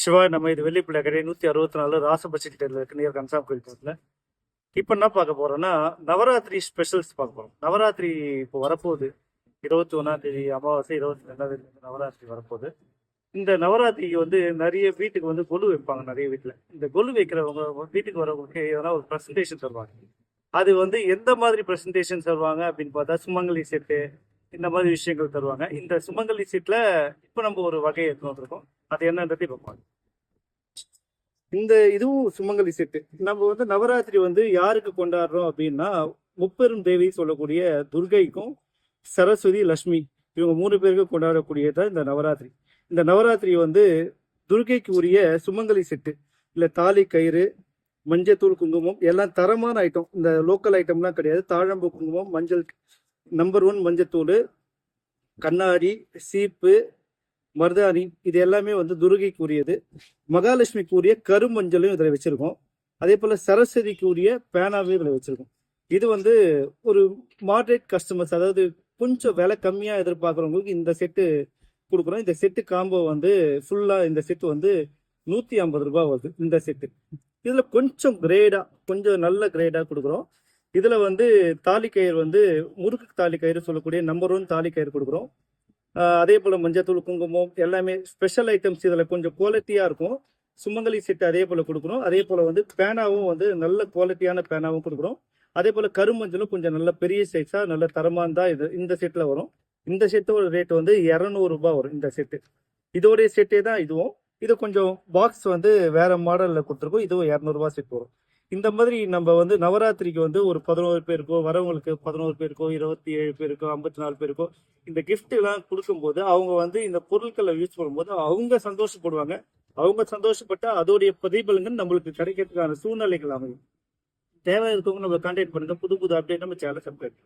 சிவா நம்ம இது வெள்ளிப்பிள்ளை கடை 164 ராசபட்செட் தெருவில் இருக்கு நியர் கன்சாம் கோயில் பக்கத்தில். இப்போ என்ன பார்க்க போறோம்னா நவராத்திரி ஸ்பெஷல்ஸ் பார்க்க போறோம். நவராத்திரி இப்போ வரப்போகுது. 21ஆம் தேதி அமாவாசை, 22ஆம் தேதி நவராத்திரி வரப்போகுது. இந்த நவராத்திரிக்கு வந்து நிறைய வீட்டுக்கு வந்து கொலு வைப்பாங்க. நிறைய வீட்டில் இந்த கொலு வைக்கிறவங்க வீட்டுக்கு வரவங்களுக்கு எதனா ஒரு ப்ரெசன்டேஷன் தருவாங்க. அது வந்து எந்த மாதிரி ப்ரெசன்டேஷன் தருவாங்க அப்படின்னு பார்த்தா சுமங்கலி செட்டு, இந்த மாதிரி விஷயங்கள் தருவாங்க. இந்த சுமங்கலி செட்டில் இப்போ நம்ம ஒரு வகையை எடுத்து வந்திருக்கோம். அது என்னன்றது இப்போ பார்க்கலாம். இந்த இதுவும் சுமங்கலி செட்டு. நம்ம வந்து நவராத்திரி வந்து யாருக்கு கொண்டாடுறோம் அப்படின்னா முப்பெரும் தேவி சொல்லக்கூடிய துர்கைக்கும் சரஸ்வதி, லட்சுமி இவங்க 3 பேருக்கு கொண்டாடக்கூடியதான் இந்த நவராத்திரி. இந்த நவராத்திரி வந்து துர்கைக்கு உரிய சுமங்கலி செட்டு, இல்லை தாலி கயிறு, மஞ்சத்தூள், குங்குமம் எல்லாம் தரமான ஐட்டம். இந்த லோக்கல் ஐட்டம்லாம் கிடையாது. தாழம்பு குங்குமம், மஞ்சள் நம்பர் 1 மஞ்சத்தூள், கண்ணாடி, சீப்பு, மருதாணி இது எல்லாமே வந்து துர்கைக்கு உரியது. மகாலட்சுமிக்கு உரிய கருமஞ்சளும் இதில் வச்சிருக்கோம். அதே போல் சரஸ்வதிக்கு உரிய பேனாவையும் இதில் வச்சிருக்கோம். இது வந்து ஒரு மாடரேட் கஸ்டமர்ஸ், அதாவது கொஞ்சம் விலை கம்மியாக எதிர்பார்க்குறவங்களுக்கு இந்த செட்டு கொடுக்குறோம். இந்த செட்டு காம்போ வந்து ஃபுல்லாக இந்த செட்டு வந்து 150 ரூபாய் வருது இந்த செட்டு. இதில் கொஞ்சம் கிரேடாக, கொஞ்சம் நல்ல கிரேடாக கொடுக்குறோம். இதில் வந்து தாலி கயிறு வந்து முறுக்கு தாலி கயிறு சொல்லக்கூடிய நம்பர் 1 தாலி கயிறு கொடுக்குறோம். அதே போல் மஞ்சத்தூள், குங்குமம் எல்லாமே ஸ்பெஷல் ஐட்டம்ஸ். இதில் கொஞ்சம் குவாலிட்டியாக இருக்கும். சுமங்கலி செட்டு அதே போல் கொடுக்குறோம். அதே போல் வந்து பேனாவும் வந்து நல்ல குவாலிட்டியான பேனாவும் கொடுக்குறோம். அதே போல் கருமஞ்சளும் கொஞ்சம் நல்ல பெரிய சைஸாக நல்ல தரமாக தான் இது இந்த செட்டில் வரும். இந்த செட்டோட ரேட் வந்து 200 ரூபாய் வரும் இந்த செட்டு. இதோடைய செட்டே தான் இதுவும். இது கொஞ்சம் பாக்ஸ் வந்து வேற மாடலில் கொடுத்துருக்கோம். இதுவும் 200 ரூபாய் செட் வரும். இந்த மாதிரி நம்ம வந்து நவராத்திரிக்கு வந்து ஒரு 11 பேருக்கோ, வரவங்களுக்கு 11 பேருக்கோ, 27 பேருக்கோ, 54 பேருக்கோ இந்த கிஃப்ட் எல்லாம் கொடுக்கும்போது அவங்க வந்து இந்த பொருட்களை யூஸ் பண்ணும்போது அவங்க சந்தோஷப்படுவாங்க. அவங்க சந்தோஷப்பட்டா அதோடைய பிரதிபலங்கள் நம்மளுக்கு கிடைக்கிறதுக்கான சூழ்நிலைகள் அமையும். தேவை இருக்கவங்க நம்மளை கான்டாக்ட் பண்ணுங்க. புது புது அப்டேட் நம்ம சேனல் சப்ஸ்கிரைப்